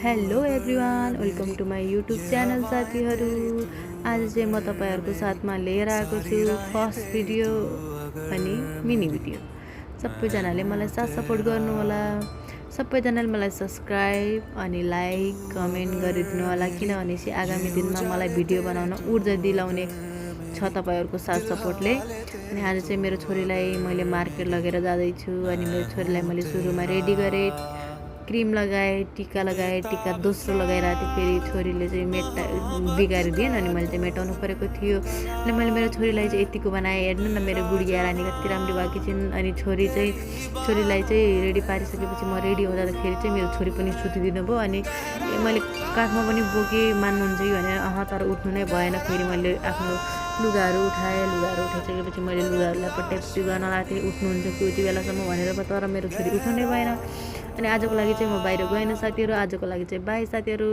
Hello everyone, welcome to my YouTube channel साथीहरू। आज चाहिँ म तपाईँहरूको साथमा लिएर आएको छु फर्स्ट भिडियो अनि मिनी भिडियो। सबैजनाले मलाई साथ सपोर्ट गर्नु होला। सबैजनाले मलाई सब्सक्राइब अनि लाइक कमेन्ट गरिदिनु होला, किनभने चाहिँ आगामी दिनमा मलाई भिडियो बनाउन ऊर्जा दिलाउने छ तपाईँहरूको साथ सपोर्टले। अनि आज चाहिँ मेरो छोरीलाई मैले मार्केट लगेर जाँदैछु अनि मेरो छोरीलाई मैले सुरुमा रेडी गरेँ, क्रिम लगाएँ, टिका लगाएँ। टिका दोस्रो लगाइरहेको थिएँ, फेरि छोरीले चाहिँ बिगारिदिएन अनि मैले चाहिँ मेटाउनु परेको थियो। अनि मैले मेरो छोरीलाई चाहिँ यतिको बनाएँ। हेर्नु न, मेरो गुडिया रानी कति राम्रो भएकी छिन्। अनि छोरीलाई चाहिँ रेडी पारिसकेपछि म रेडी हुँदाखेरि चाहिँ मेरो छोरी पनि सुतिदिनु भयो। अनि मैले काखमा पनि बोकेँ, मान्नुहुन्छ कि भनेर तर उठ्नु नै भएन। फेरि मैले आफ्नो लुगाहरू उठाइसकेपछि मैले लुगाहरूलाई पट्याप्टी गर्न लागेको थिएँ, उठ्नुहुन्छ कि उति बेलासम्म भनेर, तर मेरो छोरी उठ्नु नै भएन। अनि आजको लागि चाहिँ म बाहिर गएन साथीहरू। आजको लागि चाहिँ बाई साथीहरू।